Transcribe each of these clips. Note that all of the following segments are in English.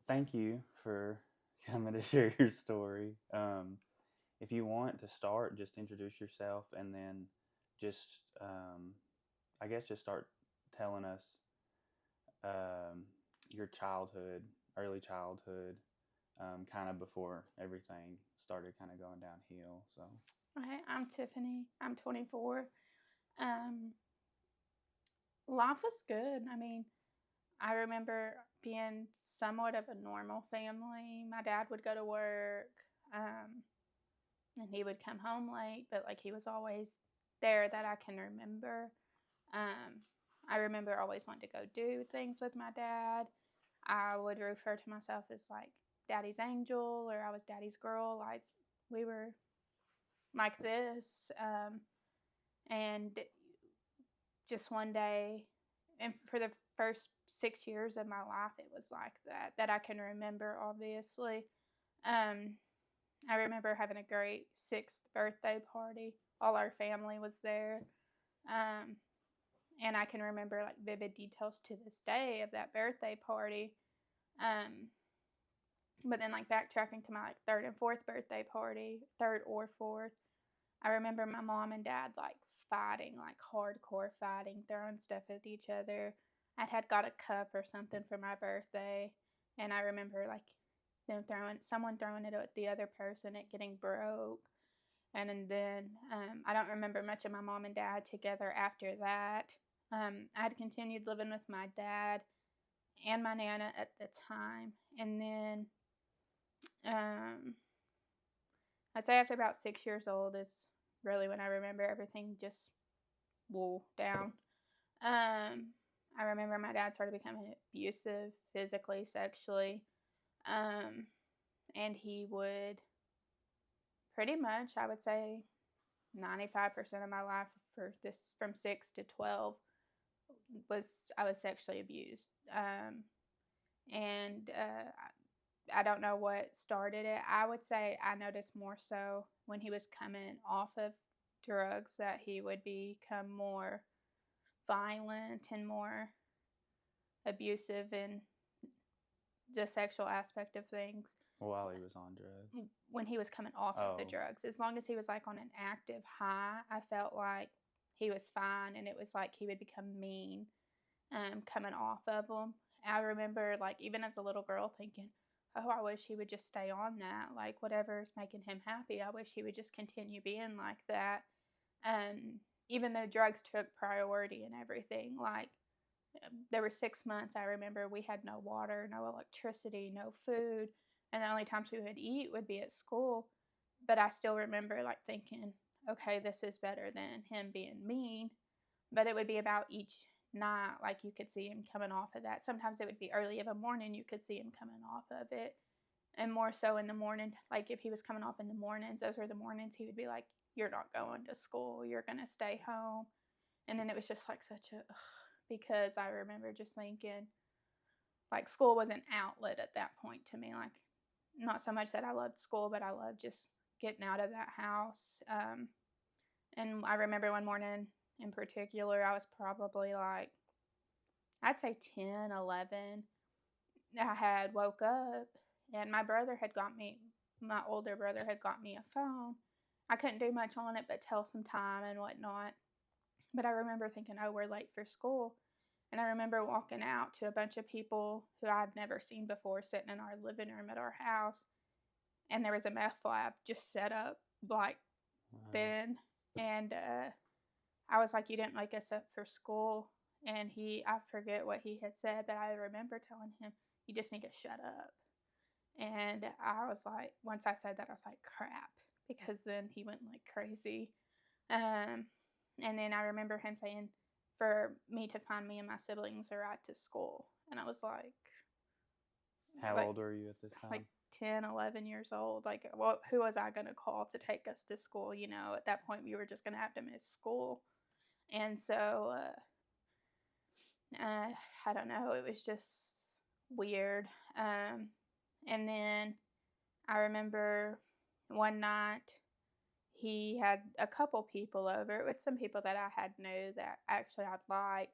Thank you for coming to share your story. If you want to start, just introduce yourself and then just, I guess, just start telling us um, your childhood, early childhood, kind of before everything started kind of going downhill. So, Okay, I'm Tiffany. I'm 24. Um, Life was good. I mean, I remember being somewhat of a normal family. My dad would go to work, um, and he would come home late, but like he was always there that I can remember. Um, I remember always wanting to go do things with my dad. I would refer to myself as like daddy's angel or I was daddy's girl. Like we were like this. And just one day, and for the first 6 years of my life, it was like that I can remember, obviously. Um, I remember having a great sixth birthday party. All our family was there. Um, and I can remember like vivid details to this day of that birthday party. Um, but then like backtracking to my like third and fourth birthday party, third or fourth, I remember my mom and dad like fighting, like hardcore fighting, throwing stuff at each other. I had got a cup or something for my birthday, and I remember like someone throwing it at the other person, it getting broke. And then I don't remember much of my mom and dad together after that. I had continued living with my dad and my nana at the time, and then um, I'd say after about 6 years old is really when I remember everything just wool down. I remember my dad started becoming abusive physically, sexually, um, and he would pretty much, I would say, 95% of my life for this from 6 to 12 was I was sexually abused, and I don't know what started it. I would say I noticed more so when he was coming off of drugs that he would become more violent and more abusive in the sexual aspect of things while he was on drugs. when he was coming off of the Oh, drugs. As long as he was like on an active high, I felt like he was fine, and it was like he would become mean coming off of them. I remember like even as a little girl thinking, oh, I wish he would just stay on that. Like whatever's making him happy, I wish he would just continue being like that. Um, Even though drugs took priority and everything, like there were 6 months I remember we had no water, no electricity, no food, and the only times we would eat would be at school. But I still remember like thinking, okay, this is better than him being mean. But it would be about each night, like you could see him coming off of that. Sometimes it would be early of a morning, you could see him coming off of it. And more so in the morning, like if he was coming off in the mornings, those were the mornings he would be like, you're not going to school, you're going to stay home. And then it was just like such a, because I remember just thinking, like, school was an outlet at that point to me. Like, not so much that I loved school, but I loved just getting out of that house. And I remember one morning in particular, I was probably like, I'd say 10, 11. I had woke up and my older brother had got me a phone. I couldn't do much on it but tell some time and whatnot. But I remember thinking, oh, we're late for school. And I remember walking out to a bunch of people who I'd never seen before sitting in our living room at our house. And there was a meth lab just set up like wow. then. And I was like, you didn't wake us up for school. And I forget what he had said, but I remember telling him, you just need to shut up. And I was like, once I said that, I was like, crap. Because then he went like crazy. Um, and then I remember him saying, for me to find me and my siblings a ride to school. And I was How like, old were you at this like time? 10, 11 years old. Like, well, who was I going to call to take us to school? You know, at that point, we were just going to have to miss school. And so, I don't know, it was just weird. And then I remember one night he had a couple people over with some people that I had knew that actually I'd liked.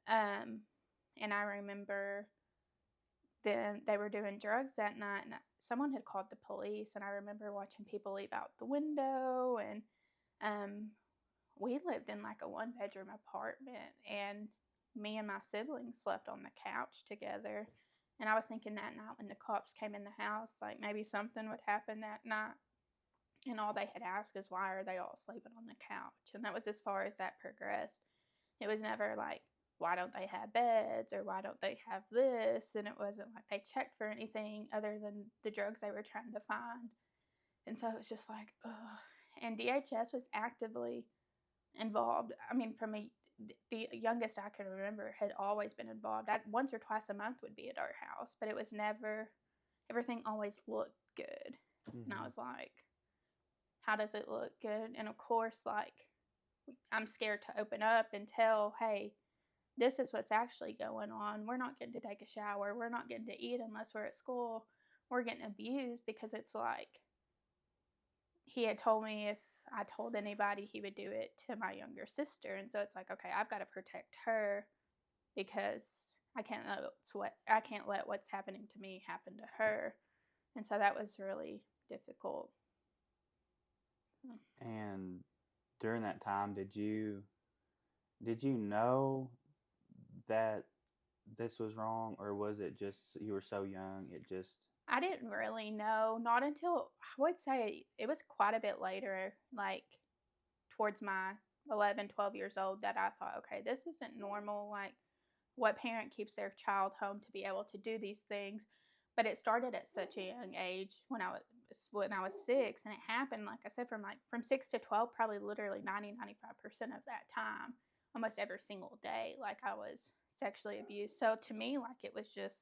Um, and I remember then they were doing drugs that night, and someone had called the police. And I remember watching people leave out the window, and um, we lived in like a one-bedroom apartment, and me and my siblings slept on the couch together. And I was thinking that night when the cops came in the house, like maybe something would happen that night. And all they had asked is, why are they all sleeping on the couch? And that was as far as that progressed. It was never like, why don't they have beds, or why don't they have this? And it wasn't like they checked for anything other than the drugs they were trying to find. And so it was just like, ugh. And DHS was actively involved. I mean, from the youngest I can remember had always been involved. Once or twice a month would be at our house, but it was never, everything always looked good. And I Mm-hmm. was like, how does it look good? And of course, like, I'm scared to open up and tell, hey, this is what's actually going on. We're not getting to take a shower. We're not getting to eat unless we're at school. We're getting abused, because it's like he had told me if I told anybody, he would do it to my younger sister. And so it's like, okay, I've got to protect her, because I can't let what's happening to me happen to her. And so that was really difficult. And during that time, did you know that this was wrong, or was it just you were so young it just? I didn't really know, not until I would say it was quite a bit later, like towards my 11, 12 years old, that I thought, okay, this isn't normal. Like, what parent keeps their child home to be able to do these things? But it started at such a young age when I was 6, and it happened, like I said, from 6 to 12, probably literally 90-95% of that time, almost every single day, like I was sexually abused. So to me, like, it was just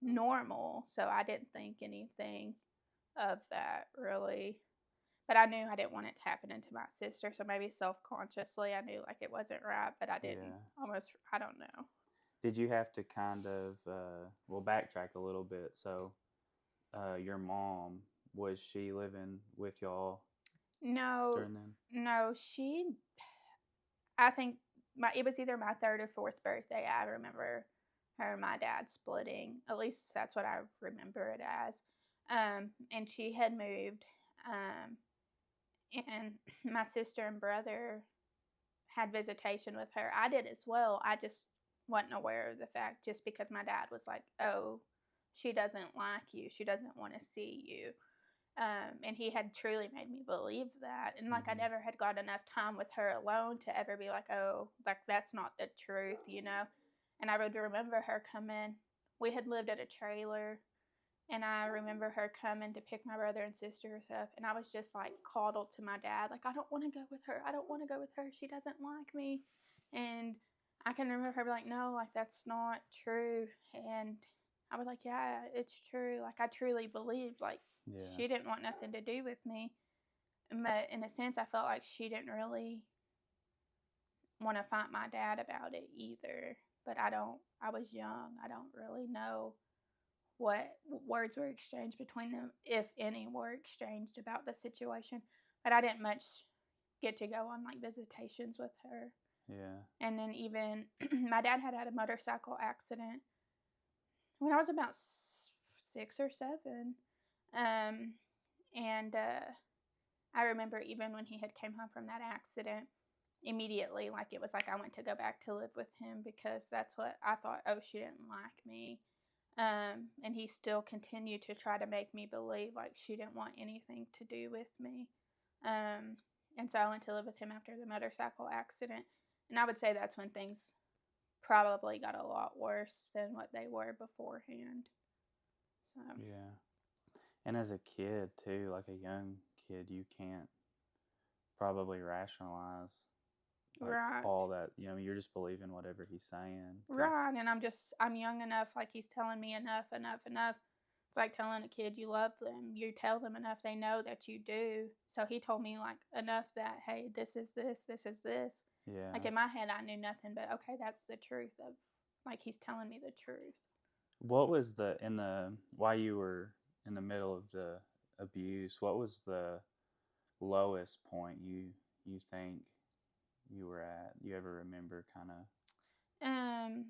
normal. So I didn't think anything of that really. But I knew I didn't want it to happen into my sister. So maybe self consciously I knew like it wasn't right, but I didn't Yeah. almost, I don't know. Did you have to kind of well, backtrack a little bit? So, your mom, was she living with y'all No, during then? no, I think it was either my third or fourth birthday. I remember her and my dad splitting. At least that's what I remember it as. And she had moved. Um, and my sister and brother had visitation with her. I did as well. I just wasn't aware of the fact, just because my dad was like, oh, she doesn't like you. She doesn't want to see you. And he had truly made me believe that. And like, I Mm-hmm. never had got enough time with her alone to ever be like, oh, like that's not the truth, you know? And I would remember her coming. We had lived at a trailer, and I remember her coming to pick my brother and sisters up, and I was just like coddled to my dad, like, I don't want to go with her. I don't want to go with her. She doesn't like me. And I can remember her be like, no, like that's not true. And I was like, yeah, it's true. Like I truly believed like Yeah. she didn't want nothing to do with me. But in a sense, I felt like she didn't really want to fight my dad about it either. But I was young. I don't really know what words were exchanged between them, if any were exchanged about the situation. But I didn't much get to go on like visitations with her. Yeah. And then even my dad had a motorcycle accident when I was about 6 or 7. Um, and I remember even when he had came home from that accident, immediately, like it was like I went to go back to live with him, because that's what I thought. Oh, she didn't like me. And he still continued to try to make me believe like she didn't want anything to do with me. Um, and so I went to live with him after the motorcycle accident. And I would say that's when things probably got a lot worse than what they were beforehand. So, Yeah. And as a kid too, like a young kid, you can't probably rationalize like right. all that. You're just believing whatever he's saying. Cause Right. And I'm young enough, like he's telling me enough, enough, enough. It's like telling a kid you love them. You tell them enough, they know that you do. So he told me like enough that, hey, this is this, this is this. Like yeah. in my head, I knew nothing, but okay, that's the truth of, like, he's telling me the truth. What was while you were in the middle of the abuse? What was the lowest point you think you were at? You ever remember kind of? Um,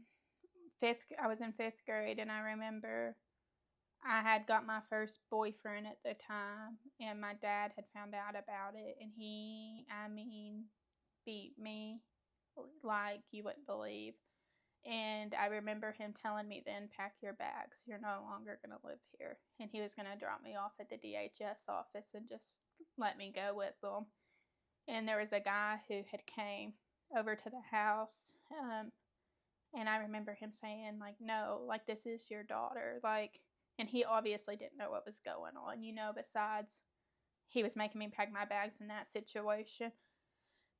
I was in 5th grade, and I remember I had got my first boyfriend at the time, and my dad had found out about it, and beat me like you wouldn't believe. And I remember him telling me then, pack your bags. You're no longer going to live here. And he was going to drop me off at the DHS office and just let me go with them. And there was a guy who had came over to the house. And I remember him saying, like, no, like, this is your daughter. Like, and he obviously didn't know what was going on, besides he was making me pack my bags in that situation.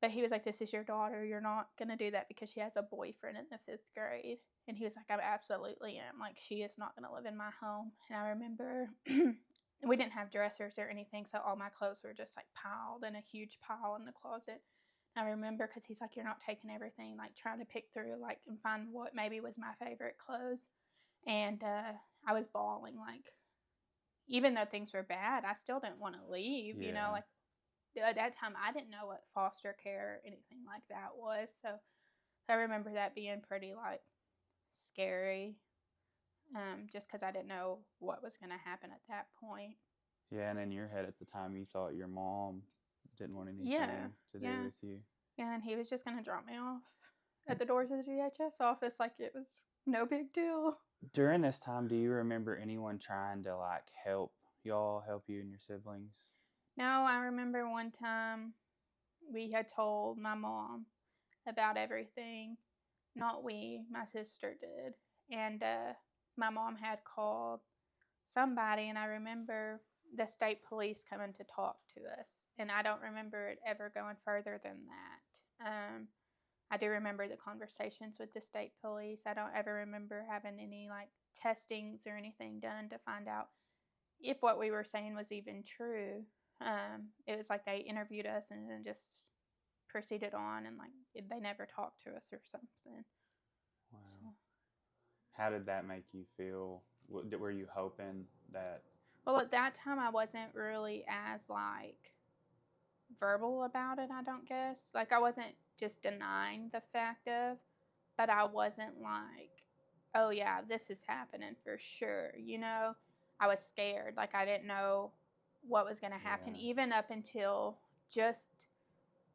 But he was like, this is your daughter. You're not going to do that because she has a boyfriend in the 5th grade. And he was like, I absolutely am. Like, she is not going to live in my home. And I remember we didn't have dressers or anything. So all my clothes were just like piled in a huge pile in the closet. And I remember because he's like, you're not taking everything, like trying to pick through, like, and find what maybe was my favorite clothes. And I was bawling, like, even though things were bad, I still didn't want to leave, like, at that time I didn't know what foster care or anything like that was. So I remember that being pretty, like, scary, just because I didn't know what was going to happen at that point. Yeah, and in your head at the time, you thought your mom didn't want anything to do with you. Yeah, and he was just going to drop me off at the doors of the DHS office like it was no big deal. During this time, do you remember anyone trying to, like, help you and your siblings? No, I remember one time we had told my mom about everything. Not we, my sister did. And my mom had called somebody, and I remember the state police coming to talk to us. And I don't remember it ever going further than that. I do remember the conversations with the state police. I don't ever remember having any, like, testings or anything done to find out if what we were saying was even true. It was like they interviewed us and then just proceeded on, and like they never talked to us or something. Wow. So. How did that make you feel? Were you hoping that? Well, at that time I wasn't really as, like, verbal about it, I don't guess. Like, I wasn't just denying the fact of, but I wasn't like, oh yeah, this is happening for sure. I was scared. Like, I didn't know what was going to happen, even up until just,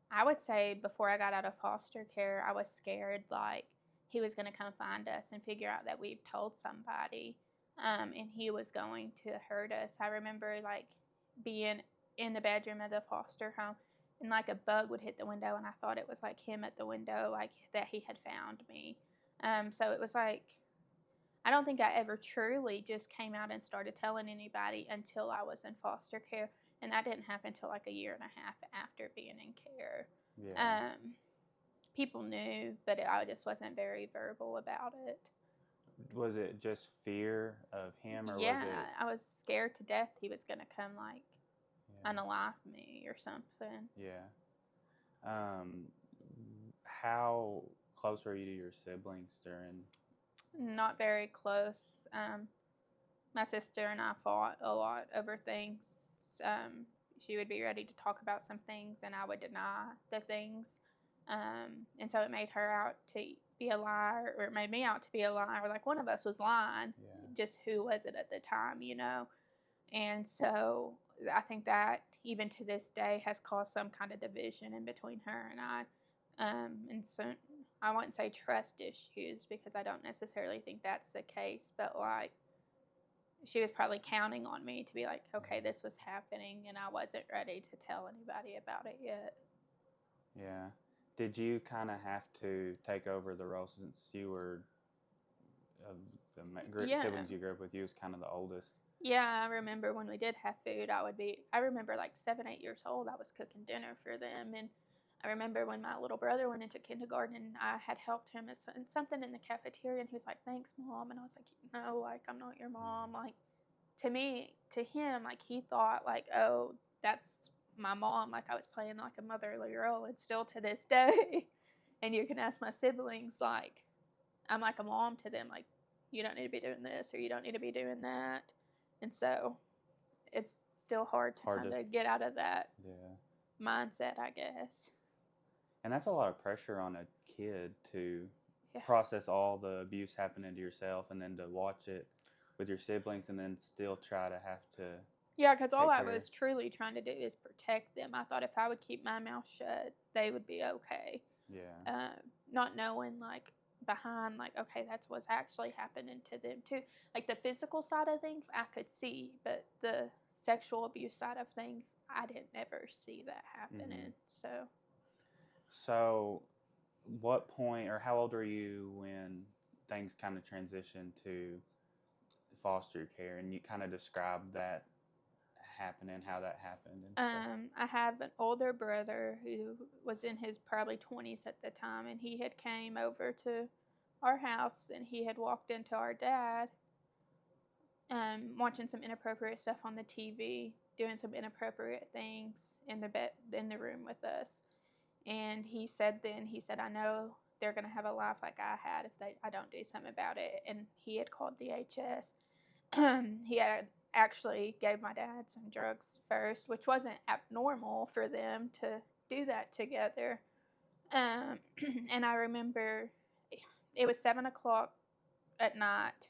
I would say, before I got out of foster care, I was scared, like, he was going to come find us and figure out that we've told somebody, and he was going to hurt us. I remember, like, being in the bedroom of the foster home, and, like, a bug would hit the window, and I thought it was, like, him at the window, like, that he had found me. So it was, like, I don't think I ever truly just came out and started telling anybody until I was in foster care. And that didn't happen until like a year and a half after being in care. Yeah. People knew, but I just wasn't very verbal about it. Was it just fear of him, or was it? I was scared to death he was going to come, like, unalive me or something. Yeah. How close were you to your siblings during? Not very close. My sister and I fought a lot over things. She would be ready to talk about some things, and I would deny the things. And so it made her out to be a liar, or it made me out to be a liar. Like, one of us was lying. Just who was it at the time, And so I think that even to this day has caused some kind of division in between her and I. And so I wouldn't say trust issues, because I don't necessarily think that's the case, but, like, she was probably counting on me to be like, okay, this was happening, and I wasn't ready to tell anybody about it yet. Yeah. Did you kind of have to take over the role, since you were, of the siblings you grew up with, you was kind of the oldest? Yeah, I remember when we did have food, I remember like 7, 8 years old, I was cooking dinner for them. And I remember when my little brother went into kindergarten, and I had helped him in something in the cafeteria, and he was like, thanks, Mom. And I was like, no, like, I'm not your mom. Like, to him, like, he thought, like, oh, that's my mom. Like, I was playing like a motherly role, and still to this day. And you can ask my siblings, like, I'm like a mom to them. Like, you don't need to be doing this, or you don't need to be doing that. And so it's still hard to kind of get out of that mindset, I guess. And that's a lot of pressure on a kid to Yeah. process all the abuse happening to yourself, and then to watch it with your siblings, and then still try to have to Yeah, because all take I care. was truly trying to do is protect them. I thought if I would keep my mouth shut, they would be okay. Yeah. Not knowing, like, behind, like, okay, that's what's actually happening to them too. Like, the physical side of things I could see, but the sexual abuse side of things, I didn't ever see that Mm-hmm. happening. So, So, what point or how old were you when things kind of transitioned to foster care, and you kind of described that happening, how that happened and stuff? I have an older brother who was in his probably 20s at the time, and he had came over to our house, and he had walked into our dad, watching some inappropriate stuff on the TV, doing some inappropriate things in the room with us. And he said, I know they're gonna have a life like I had if I don't do something about it. And he had called DHS. He had actually gave my dad some drugs first, which wasn't abnormal for them to do that together. And I remember it was 7 o'clock at night,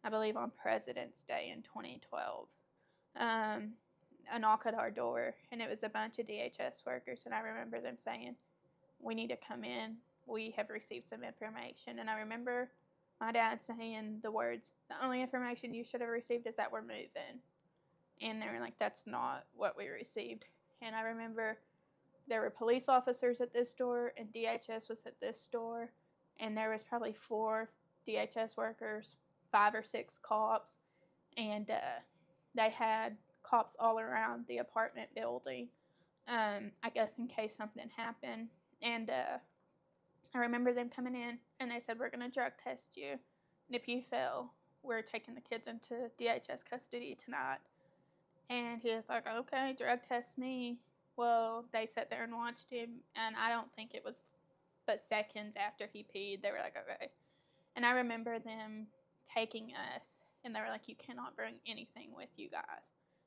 I believe on President's Day in 2012. Um, a knock at our door, and it was a bunch of DHS workers. And I remember them saying, "We need to come in. We have received some information." And I remember my dad saying the words, "The only information you should have received is that we're moving." And they were like, "That's not what we received." And I remember there were police officers at this store, and DHS was at this store, and there was probably 4 DHS workers, 5 or 6 cops, and they had cops all around the apartment building. I guess in case something happened. And I remember them coming in, and they said, "We're going to drug test you. And if you fail, we're taking the kids into DHS custody tonight." And he was like, "Okay, drug test me." Well, they sat there and watched him, and I don't think it was but seconds after he peed, they were like, "Okay." And I remember them taking us, and they were like, "You cannot bring anything with you guys."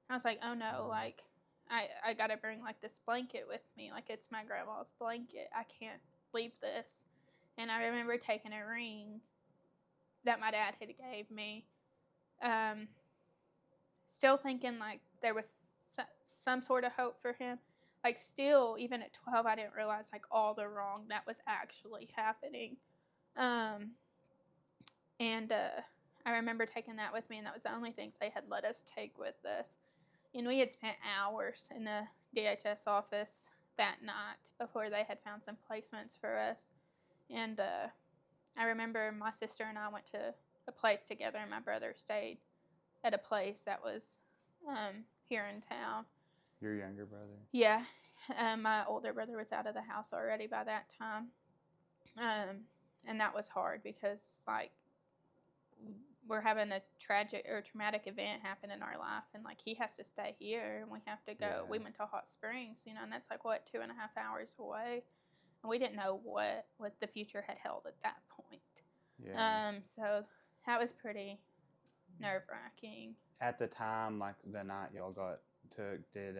And I was like, "Oh no, like, I gotta bring like this blanket with me. Like, it's my grandma's blanket. I can't leave this." And I remember taking a ring that my dad had gave me, um, still thinking like there was some sort of hope for him. Like, still, even at 12, I didn't realize like all the wrong that was actually happening. Um, and I remember taking that with me, and that was the only things they had let us take with us. And we had spent hours in the DHS office that night before they had found some placements for us. And I remember my sister and I went to a place together, and my brother stayed at a place that was here in town. Your younger brother? Yeah. My older brother was out of the house already by that time. And that was hard because, like, we're having a tragic or traumatic event happen in our life, and like he has to stay here, and we have to go. Yeah. We went to Hot Springs, and that's like what 2.5 hours away, and we didn't know what the future had held at that point. Yeah. So that was pretty nerve-wracking. At the time, like the night y'all got took, did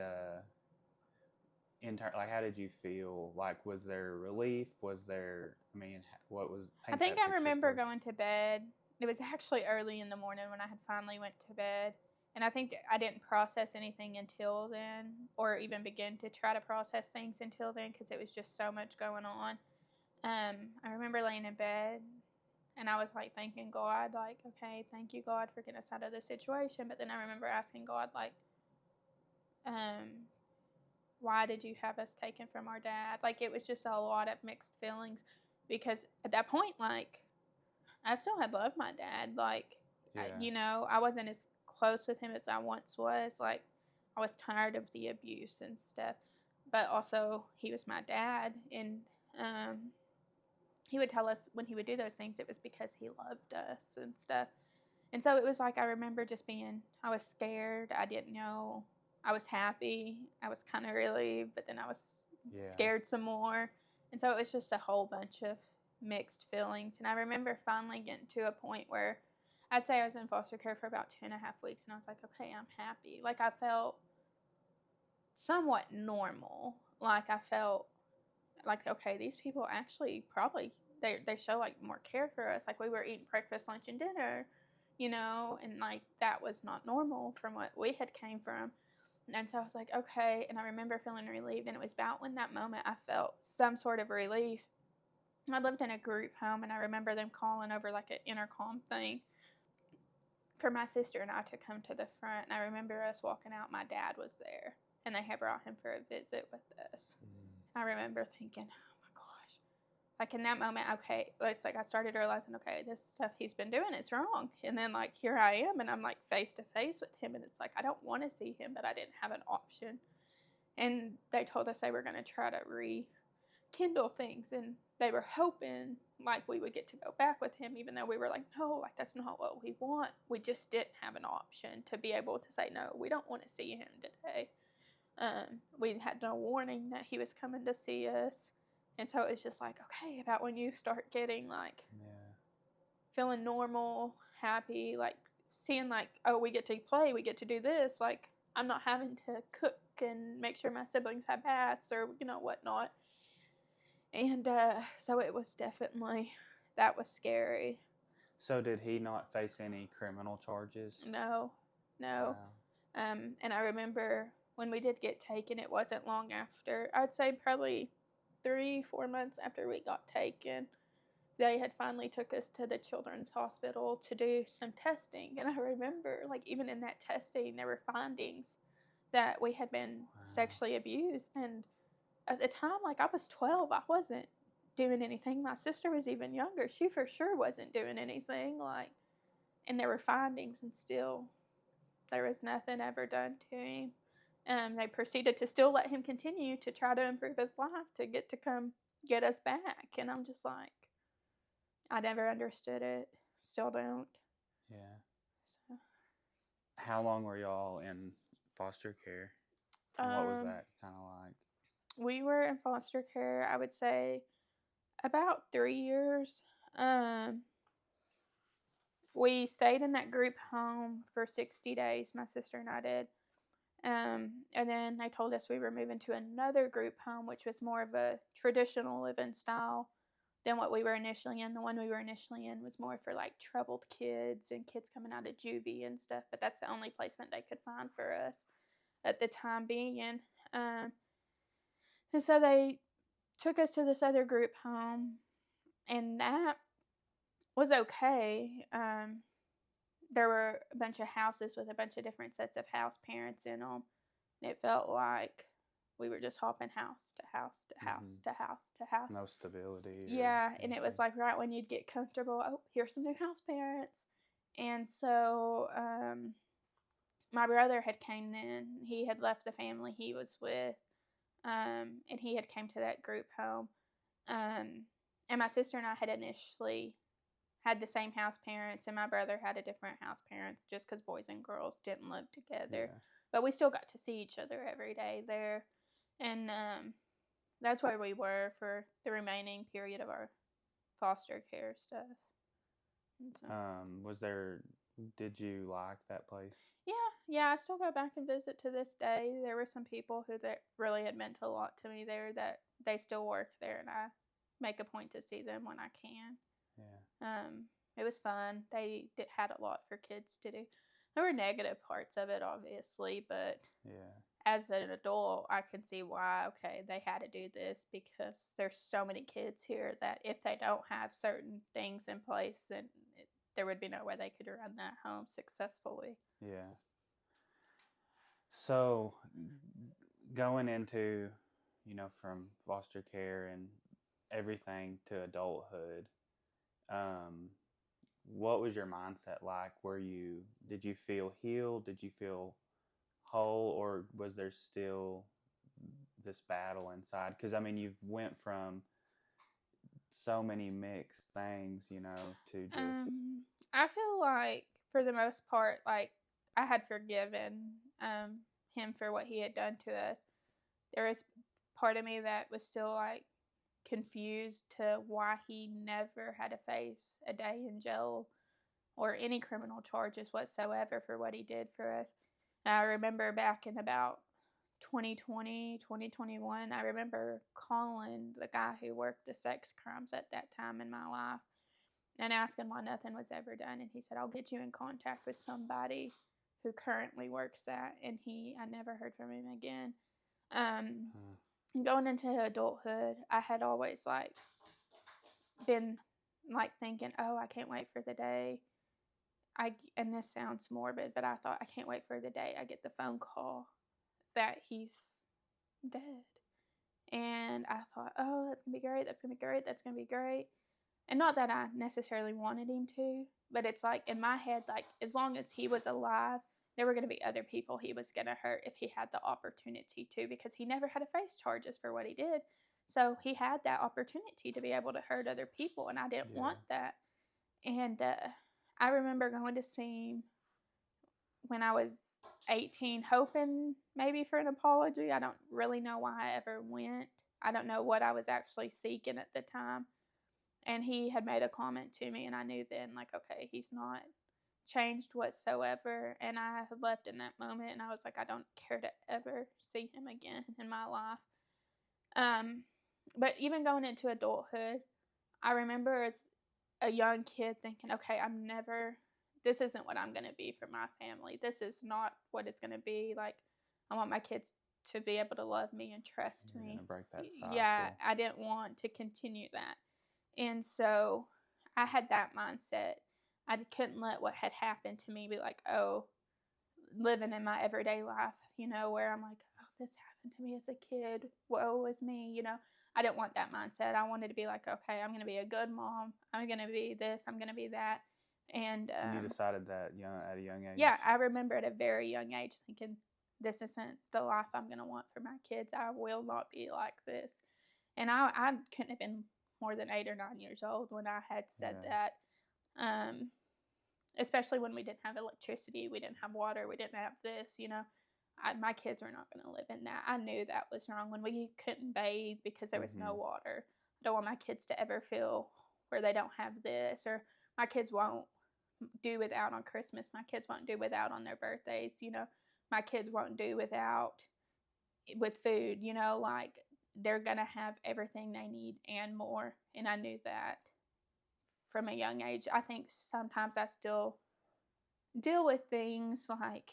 like how did you feel? Like, was there relief? Was there? I mean, what was? I Paint think that I picture remember for us. going to bed. It was actually early in the morning when I had finally went to bed. And I think I didn't process anything until then, or even begin to try to process things until then, because it was just so much going on. I remember laying in bed, and I was like thanking God, like, okay, thank you, God, for getting us out of this situation. But then I remember asking God, like, why did you have us taken from our dad? Like, it was just a lot of mixed feelings, because at that point, like, I still had loved my dad. Like, Yeah. I wasn't as close with him as I once was. Like, I was tired of the abuse and stuff. But also, he was my dad. And he would tell us when he would do those things, it was because he loved us and stuff. And so it was like, I remember just I was scared. I didn't know. I was happy. I was kind of relieved, but then I was scared some more. And so it was just a whole bunch of mixed feelings. And I remember finally getting to a point where I'd say I was in foster care for about 2.5 weeks, and I was like, okay, I'm happy. Like, I felt somewhat normal. Like, I felt like, okay, these people actually probably they show like more care for us. Like we were eating breakfast, lunch, and dinner, and like that was not normal from what we had came from. And so I was like, okay. And I remember feeling relieved. And it was about when that moment I felt some sort of relief. I lived in a group home, and I remember them calling over like an intercom thing for my sister and I to come to the front. And I remember us walking out. My dad was there, and they had brought him for a visit with us. I remember thinking, oh my gosh. Like in that moment, okay, it's like I started realizing, okay, this stuff he's been doing is wrong. And then like here I am, and I'm like face to face with him, and it's like I don't want to see him, but I didn't have an option. And they told us they were going to try to rekindle things, and they were hoping like we would get to go back with him, even though we were like, no, like that's not what we want. We just didn't have an option to be able to say, no, we don't want to see him today. We had no warning that he was coming to see us. And so it was just like, okay, about when you start getting like feeling normal, happy, like seeing like, oh, we get to play, we get to do this. Like I'm not having to cook and make sure my siblings have baths or whatnot. And so it was definitely, that was scary. So did he not face any criminal charges? No. Wow. And I remember when we did get taken, it wasn't long after. I'd say probably 3-4 months after we got taken, they had finally took us to the children's hospital to do some testing. And I remember, like, even in that testing, there were findings that we had been sexually abused. And at the time, like, I was 12. I wasn't doing anything. My sister was even younger. She for sure wasn't doing anything. Like, and there were findings, and still there was nothing ever done to him. They proceeded to still let him continue to try to improve his life to get to come get us back. And I'm just like, I never understood it. Still don't. Yeah. So, how long were y'all in foster care? And what was that kind of like? We were in foster care, I would say, about 3 years. We stayed in that group home for 60 days, my sister and I did. And then they told us we were moving to another group home, which was more of a traditional living style than what we were initially in. The one we were initially in was more for like troubled kids and kids coming out of juvie and stuff, but that's the only placement they could find for us at the time being. And so they took us to this other group home, and that was okay. There were a bunch of houses with a bunch of different sets of house parents in them. And it felt like we were just hopping house to house to house to house to house. No stability. Yeah, and it was like right when you'd get comfortable, oh, here's some new house parents. And so my brother had came then. He had left the family he was with, and he had came to that group home. And my sister and I had initially had the same house parents, and my brother had a different house parents just because boys and girls didn't live together. Yeah. But we still got to see each other every day there. And that's where we were for the remaining period of our foster care stuff. So. Did you like that place? Yeah, I still go back and visit to this day. There were some people who that really had meant a lot to me there that they still work there, and I make a point to see them when I can. Yeah. It was fun. They had a lot for kids to do. There were negative parts of it, obviously, but yeah, as an adult, I can see why, okay, they had to do this because there's so many kids here that if they don't have certain things in place, then there would be no way they could run that home successfully. Yeah. So, going into, from foster care and everything to adulthood, what was your mindset like? Did you feel healed? Did you feel whole, or was there still this battle inside? Because you've went from so many mixed things, to just. I feel like for the most part, like I had forgiven him for what he had done to us. There was part of me that was still like confused to why he never had to face a day in jail or any criminal charges whatsoever for what he did for us. I remember back in about 2020, 2021, I remember calling the guy who worked the sex crimes at that time in my life and asking why nothing was ever done. And he said, I'll get you in contact with somebody who currently works that. And I never heard from him again. Going into adulthood, I had always like been like thinking, oh, I can't wait for the day. And this sounds morbid, but I thought I can't wait for the day I get the phone call that he's dead. And I thought, oh, that's gonna be great. That's gonna be great. That's gonna be great. And not that I necessarily wanted him to, but it's like in my head, like as long as he was alive, there were going to be other people he was going to hurt if he had the opportunity to, because he never had to face charges for what he did. So he had that opportunity to be able to hurt other people, and I didn't want that. And I remember going to see him when I was 18, hoping maybe for an apology. I don't really know why I ever went. I don't know what I was actually seeking at the time. And he had made a comment to me, and I knew then, like, okay, he's not changed whatsoever. And I had left in that moment, and I was like, I don't care to ever see him again in my life. But even going into adulthood, I remember as a young kid thinking, okay, this isn't what I'm going to be for my family. This is not what it's going to be. Like, I want my kids to be able to love me and trust me. Break that cycle. Yeah, I didn't want to continue that. And so I had that mindset. I couldn't let what had happened to me be like, oh, living in my everyday life, where I'm like, oh, this happened to me as a kid. Woe is me, I didn't want that mindset. I wanted to be like, okay, I'm going to be a good mom. I'm going to be this. I'm going to be that. And you decided that at a young age? Yeah, I remember at a very young age thinking, this isn't the life I'm going to want for my kids. I will not be like this. And I couldn't have been more than 8 or 9 years old when I had said that. Especially when we didn't have electricity, we didn't have water, we didn't have this, my kids were not going to live in that. I knew that was wrong. When we couldn't bathe because there was no water, I don't want my kids to ever feel where they don't have this, or my kids won't do without on Christmas. My kids won't do without on their birthdays. My kids won't do without with food, like they're going to have everything they need and more. And I knew that from a young age. I think sometimes I still deal with things like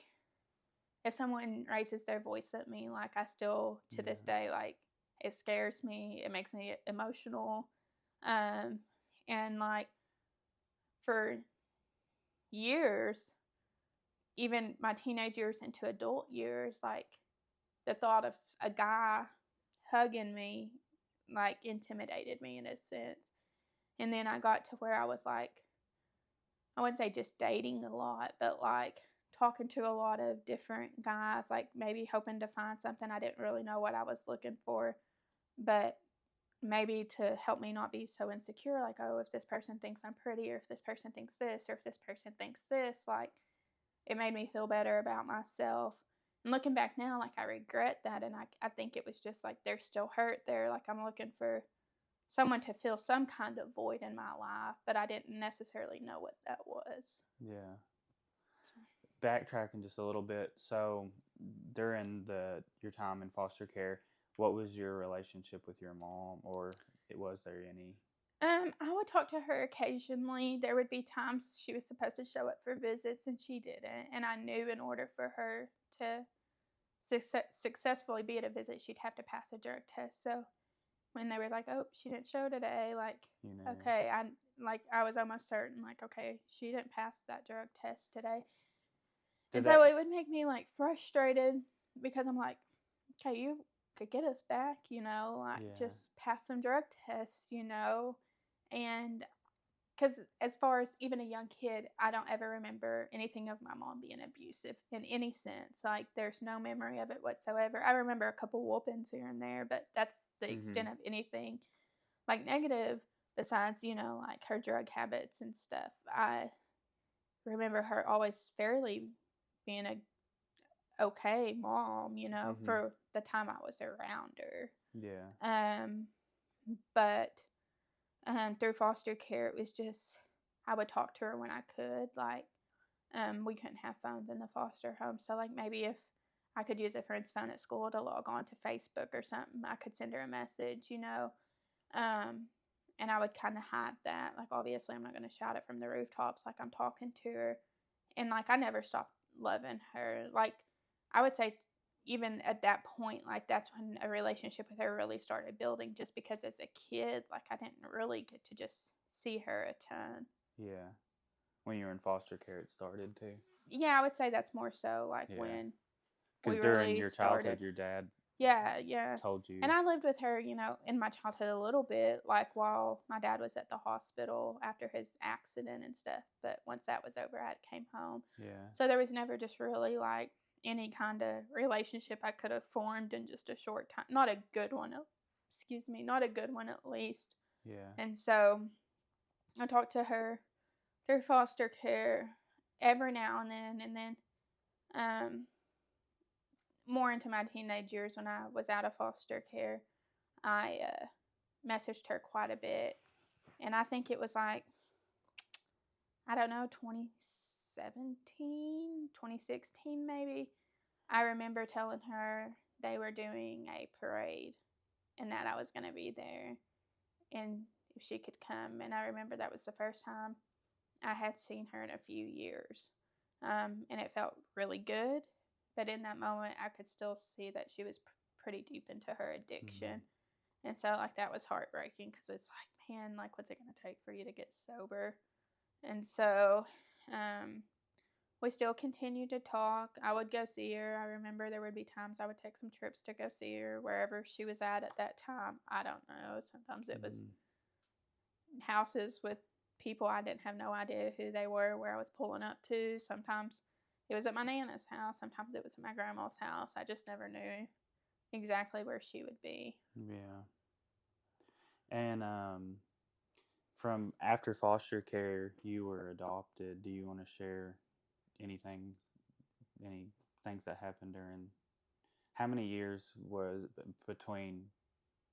if someone raises their voice at me, like I still to this day, like it scares me, it makes me emotional. And like for years, even my teenage years into adult years, like the thought of a guy hugging me like intimidated me in a sense. And then I got to where I was like, I wouldn't say just dating a lot, but like talking to a lot of different guys, like maybe hoping to find something. I didn't really know what I was looking for, but maybe to help me not be so insecure, like, oh, if this person thinks I'm pretty, or if this person thinks this, or if this person thinks this, like it made me feel better about myself. And looking back now, like I regret that, and I think it was just like there's still hurt there. Like I'm looking for someone to fill some kind of void in my life, but I didn't necessarily know what that was. Yeah. Backtracking just a little bit. So during your time in foster care, what was your relationship with your mom, or was there any? I would talk to her occasionally. There would be times she was supposed to show up for visits and she didn't. And I knew in order for her to successfully be at a visit, she'd have to pass a drug test. So when they were like, oh, she didn't show today, like, okay, I was almost certain, like, okay, she didn't pass that drug test today. So it would make me like frustrated because I'm like, okay, you could get us back, just pass some drug tests, and because as far as even a young kid, I don't ever remember anything of my mom being abusive in any sense. Like there's no memory of it whatsoever. I remember a couple whoopings here and there, but that's the extent of anything like negative besides, like her drug habits and stuff. I remember her always fairly being a okay mom, for the time I was around her. Yeah. But through foster care, it was just I would talk to her when I could. Like, we couldn't have phones in the foster home, so like maybe if I could use a friend's phone at school to log on to Facebook or something. I could send her a message, um, and I would kind of hide that. Like, obviously, I'm not going to shout it from the rooftops like I'm talking to her. And, like, I never stopped loving her. Like, I would say, even at that point, like, that's when a relationship with her really started building, just because as a kid, like, I didn't really get to just see her a ton. Yeah. When you were in foster care, it started too. Yeah, I would say that's more so, like, Yeah. when Because we during really your started. childhood, your dad Yeah. told you. And I lived with her, in my childhood a little bit, like while my dad was at the hospital after his accident and stuff. But once that was over, I came home. Yeah. So there was never just really like any kind of relationship I could have formed in just a short time. Not a good one, excuse me, not a good one at least. Yeah. And so I talked to her through foster care every now and then more into my teenage years when I was out of foster care, I messaged her quite a bit. And I think it was like, I don't know, 2017, 2016 maybe. I remember telling her they were doing a parade and that I was going to be there and if she could come. And I remember that was the first time I had seen her in a few years. And it felt really good. But in that moment, I could still see that she was pretty deep into her addiction. And so, like, that was heartbreaking because it's like, man, like, what's it going to take for you to get sober? And so, we still continued to talk. I would go see her. I remember there would be times I would take some trips to go see her wherever she was at that time. I don't know. Sometimes it was houses with people I didn't have no idea who they were, where I was pulling up to. Sometimes it was at my Nana's house. Sometimes it was at my grandma's house. I just never knew exactly where she would be. Yeah. And from after foster care, you were adopted. Do you want to share anything, any things that happened during? How many years was between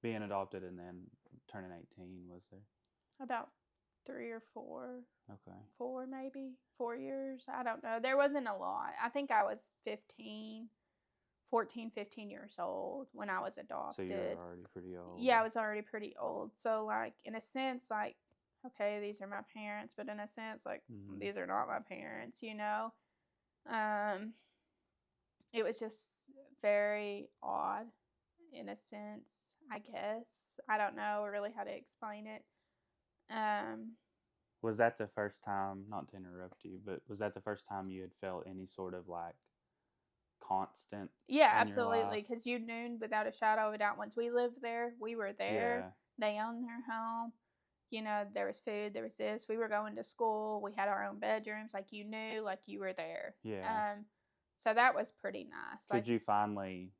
being adopted and then turning 18? Was there? About 3 or 4. Okay. 4 maybe. 4 years. I don't know. There wasn't a lot. I think I was 15 years old when I was adopted. So you were already pretty old. Yeah, I was already pretty old. So, like, in a sense, like, okay, these are my parents, but in a sense, like, these are not my parents, It was just very odd in a sense, I guess. I don't know really how to explain it. Was that the first time, not to interrupt you, but was that the first time you had felt any sort of like constant Yeah, in absolutely, because you knew without a shadow of a doubt once we lived there, we were there. Yeah. They owned their home. There was food, there was this. We were going to school. We had our own bedrooms. Like, you knew, like, you were there. Yeah. So that was pretty nice. Could you finally,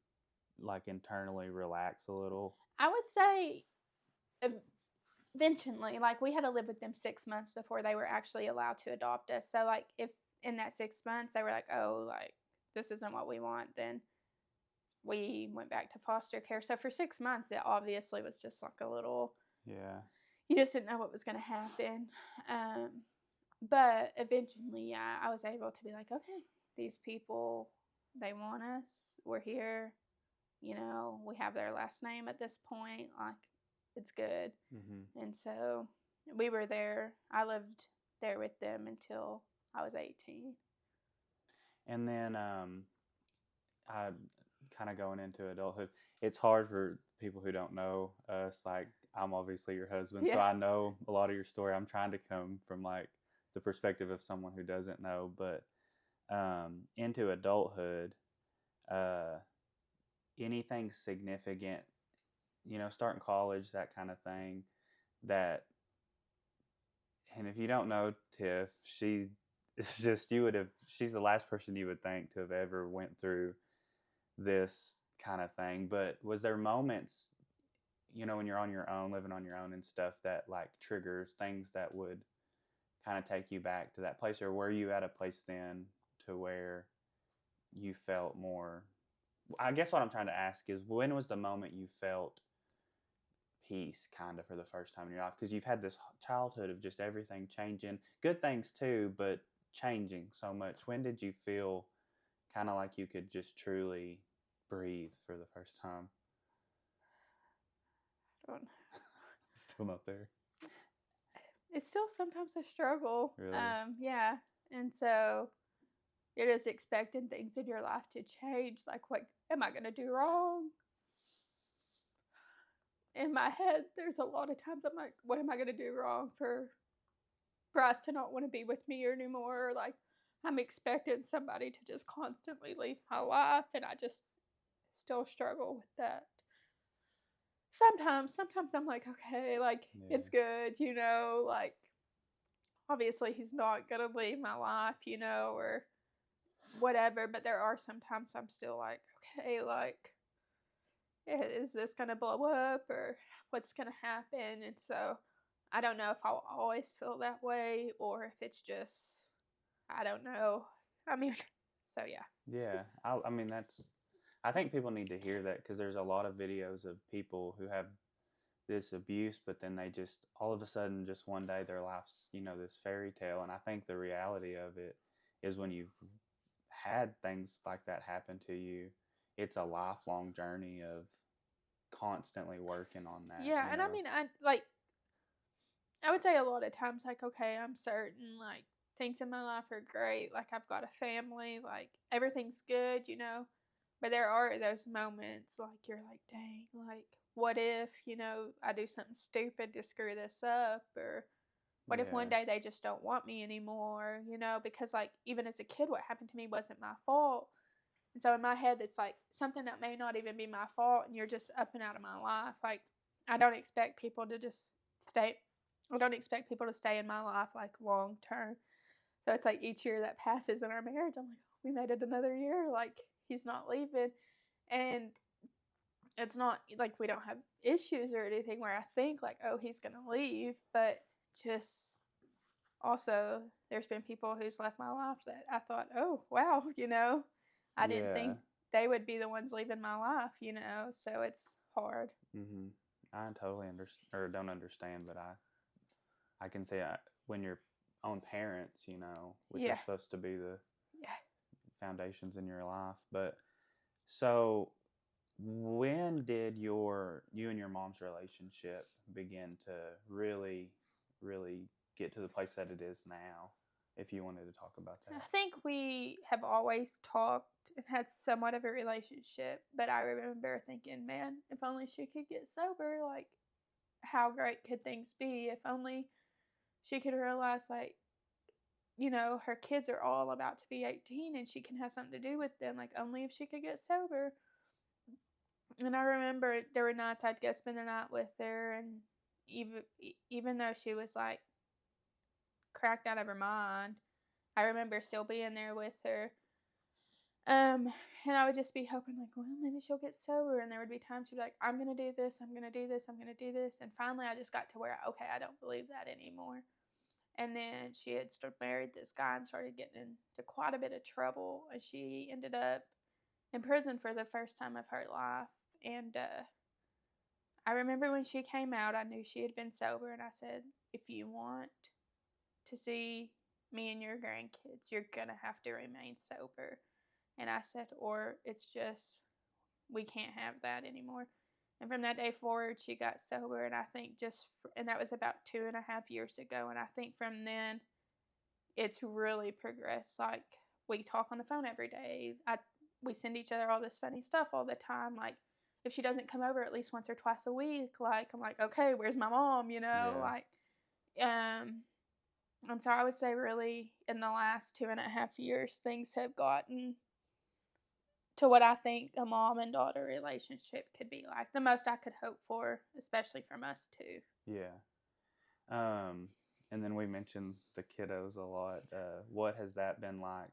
like, internally relax a little? I would say eventually, like, we had to live with them 6 months before they were actually allowed to adopt us. So, like, if in that 6 months they were like, oh, like, this isn't what we want, then we went back to foster care. So for 6 months, it obviously was just like a little, Yeah. you just didn't know what was going to happen. But eventually, yeah, I was able to be like, okay, these people, they want us. We're here. We have their last name at this point. Like, it's good. And so we were there. I lived there with them until I was 18. And then I kind of going into adulthood. It's hard for people who don't know us. Like, I'm obviously your husband, so Yeah. I know a lot of your story. I'm trying to come from like the perspective of someone who doesn't know, but into adulthood, anything significant, starting college, that kind of thing. That, and if you don't know Tiff, it's just she's the last person you would think to have ever went through this kind of thing. But was there moments, when you're on your own, living on your own and stuff, that like triggers things that would kind of take you back to that place? Or were you at a place then to where you felt more? I guess what I'm trying to ask is, when was the moment you felt peace kind of for the first time in your life? Because you've had this childhood of just everything changing, good things too, but changing so much. When did you feel kind of like you could just truly breathe for the first time? I don't, Still not there. it's still sometimes a struggle. Really? Yeah. And so you're just expecting things in your life to change. Like, what am I going to do wrong? In my head, there's a lot of times I'm like, what am I going to do wrong for us to not want to be with me anymore? Or like, I'm expecting somebody to just constantly leave my life, and I just still struggle with that. Sometimes I'm like, okay, like, Yeah. it's good, like, obviously he's not going to leave my life, or whatever, but there are sometimes I'm still like, okay, like, is this going to blow up or what's going to happen? And so I don't know if I'll always feel that way or if it's just, I don't know. I mean, so yeah. Yeah. I mean, I think people need to hear that because there's a lot of videos of people who have this abuse, but then they just all of a sudden, just one day, their life's, this fairy tale. And I think the reality of it is when you've had things like that happen to you, it's a lifelong journey of constantly working on that, Yeah. And I mean, I would say a lot of times, like, okay, I'm certain, like, things in my life are great. Like, I've got a family, like, everything's good, But there are those moments, like, you're like, dang, like, what if, I do something stupid to screw this up? Or what if one Yeah. day they just don't want me anymore, Because, like, even as a kid, what happened to me wasn't my fault. And so in my head, it's like something that may not even be my fault, and you're just up and out of my life. Like, I don't expect people to just stay. I don't expect people to stay in my life like long term. So it's like each year that passes in our marriage, I'm like, oh, we made it another year. Like, he's not leaving, and it's not like we don't have issues or anything where I think like, oh, he's gonna leave, but just also there's been people who's left my life that I thought, oh wow, I didn't Yeah. think they would be the ones leaving my life, so it's hard. Mhm. I totally understand or don't understand, but I can say when your own parents, which are Yeah. supposed to be the Yeah. foundations in your life. But so when did you and your mom's relationship begin to really, really get to the place that it is now? If you wanted to talk about I that. think we have always talked and had somewhat of a relationship, but I remember thinking, man, if only she could get sober, like, how great could things be? If only she could realize, like, her kids are all about to be 18 and she can have something to do with them. Like, only if she could get sober. And I remember there were nights I'd go spend the night with her, and even though she was like cracked out of her mind, I remember still being there with her. Um, and I would just be hoping, like, well, maybe she'll get sober. And there would be times she'd be like, I'm gonna do this, I'm gonna do this, I'm gonna do this. And finally, I just got to where, okay, I don't believe that anymore. And then she had married this guy and started getting into quite a bit of trouble. And she ended up in prison for the first time of her life. And I remember when she came out, I knew she had been sober. And I said, if you want to see me and your grandkids, you're going to have to remain sober. And I said, or it's just, we can't have that anymore. And from that day forward, she got sober. And I think and that was about 2.5 years ago. And I think from then, it's really progressed. Like, we talk on the phone every day. We send each other all this funny stuff all the time. Like, if she doesn't come over at least once or twice a week, like, I'm like, okay, where's my mom? Yeah. Like, and so I would say really in the last 2.5 years, things have gotten to what I think a mom and daughter relationship could be like. The most I could hope for, especially from us two. Yeah. Um, and then we mentioned the kiddos a lot. What has that been like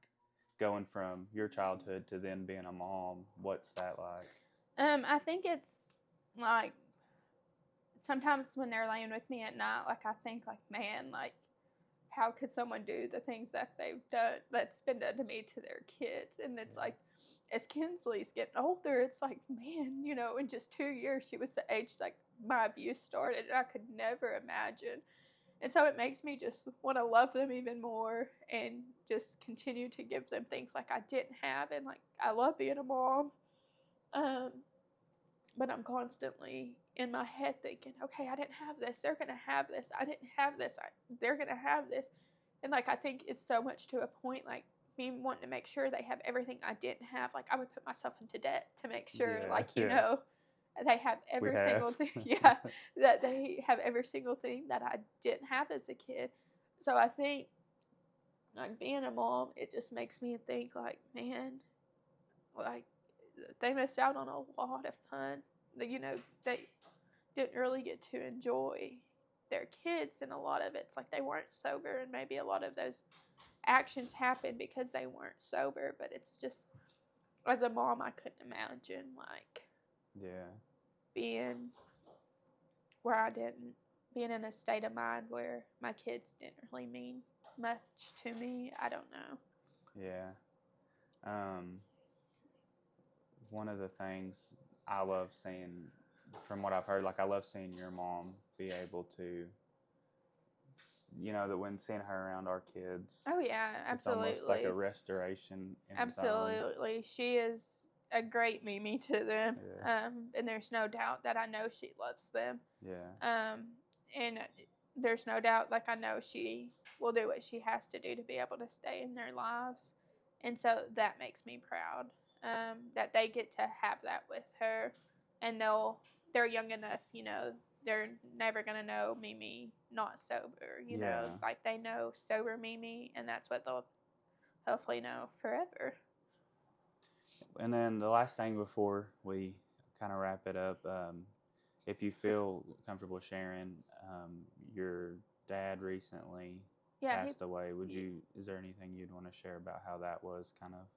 going from your childhood to then being a mom? What's that like? I think it's like sometimes when they're laying with me at night, like, I think, like, man, like, how could someone do the things that they've done, that's been done to me, to their kids? And it's Yeah. like, as Kinsley's getting older, it's like, man, in just 2 years, she was the age like my abuse started, and I could never imagine. And so it makes me just want to love them even more and just continue to give them things like I didn't have. And like, I love being a mom. Um, but I'm constantly in my head thinking, okay, I didn't have this. They're going to have this. I didn't have this. They're going to have this. And like, I think it's so much to a point, like me wanting to make sure they have everything I didn't have. Like, I would put myself into debt to make sure, Yeah, like, yeah. they have We every have. single thing. Yeah, that they have every single thing that I didn't have as a kid. So I think, like, being a mom, it just makes me think, like, man, like, they missed out on a lot of fun. They didn't really get to enjoy their kids, and a lot of it's like they weren't sober, and maybe a lot of those actions happened because they weren't sober. But it's just, as a mom, I couldn't imagine like Yeah. being where I didn't, being in a state of mind where my kids didn't really mean much to me. I don't know. Yeah. Um, One of the things I love seeing, from what I've heard, like I love seeing your mom be able to, that when seeing her around our kids, Oh yeah, it's almost like a absolutely. restoration in its own. Absolutely. She is a great Mimi to them. Yeah. And there's no doubt that I know she loves them. Yeah. And there's no doubt, like, I know she will do what she has to do to be able to stay in their lives. And so that makes me proud, that they get to have that with her. And they're young enough, they're never going to know Mimi not sober, Yeah. like they know sober Mimi, and that's what they'll hopefully know forever. And then the last thing before we kind of wrap it up, if you feel comfortable sharing, your dad recently Yeah, passed away. Is there anything you'd want to share about how that was kind of?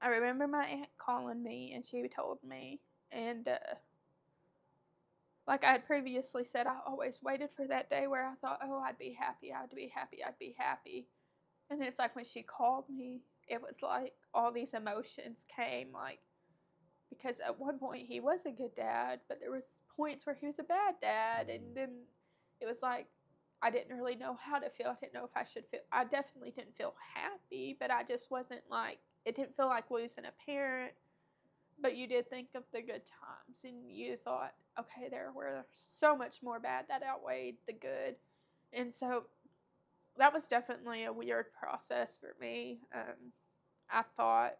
I remember my aunt calling me, and she told me, and like I had previously said, I always waited for that day where I thought, oh, I'd be happy, I'd be happy, I'd be happy. And then it's like when she called me, it was like all these emotions came, like, because at one point he was a good dad, but there was points where he was a bad dad, and then it was like I didn't really know how to feel. I didn't know if I should feel. I definitely didn't feel happy, but I just wasn't like, it didn't feel like losing a parent. But you did think of the good times, and you thought, okay, there were so much more bad that outweighed the good. And so that was definitely a weird process for me. I thought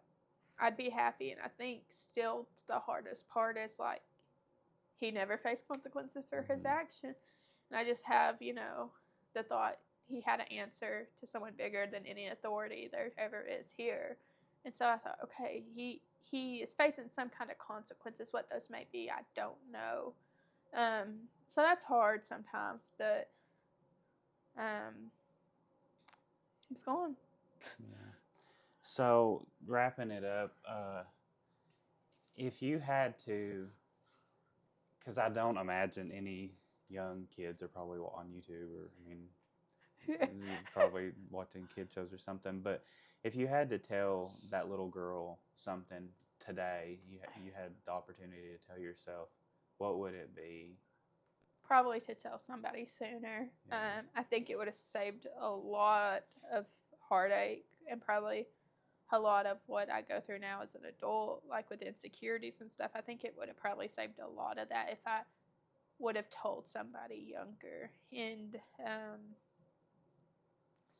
I'd be happy, and I think still the hardest part is like he never faced consequences for his action. And I just have, the thought he had to answer to someone bigger than any authority there ever is here. And so I thought, okay, he is facing some kind of consequences. What those may be, I don't know. So that's hard sometimes, but it's gone. Yeah. So wrapping it up, if you had to, because I don't imagine any young kids are probably on YouTube, or I mean, probably watching kid shows or something. But if you had to tell that little girl something today, you had the opportunity to tell yourself, what would it be? Probably to tell somebody sooner. Yeah. I think it would have saved a lot of heartache, and probably a lot of what I go through now as an adult, like with insecurities and stuff. I think it would have probably saved a lot of that if I would have told somebody younger. And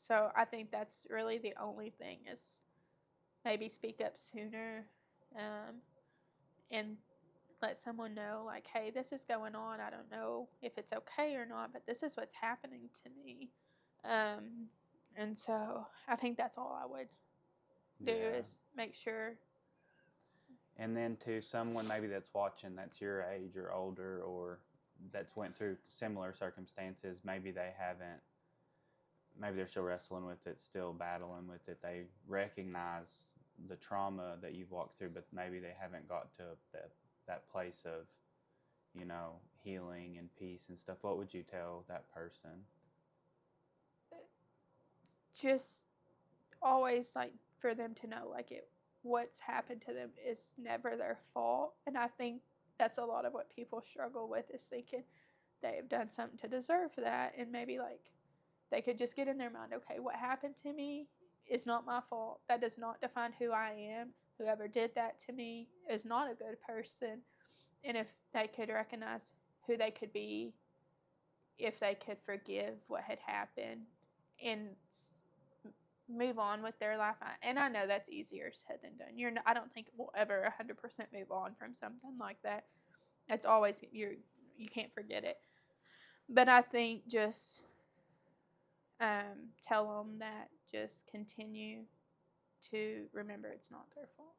so I think that's really the only thing, is maybe speak up sooner, and let someone know, like, hey, this is going on. I don't know if it's okay or not, but this is what's happening to me. And so I think that's all I would do, Yeah. is make sure. And then to someone maybe that's watching, that's your age or older, or that's went through similar circumstances, maybe they're still wrestling with it, still battling with it. They recognize the trauma that you've walked through, but maybe they haven't got to that place of, healing and peace and stuff. What would you tell that person? Just always, like, for them to know, like, what's happened to them is never their fault. And I think that's a lot of what people struggle with, is thinking they have done something to deserve that, and maybe like they could just get in their mind, okay, what happened to me is not my fault. That does not define who I am. Whoever did that to me is not a good person. And if they could recognize who they could be, if they could forgive what had happened and move on with their life. And I know that's easier said than done. I don't think we'll ever 100% move on from something like that. It's always you can't forget it. But I think just tell them that just continue to remember it's not their fault.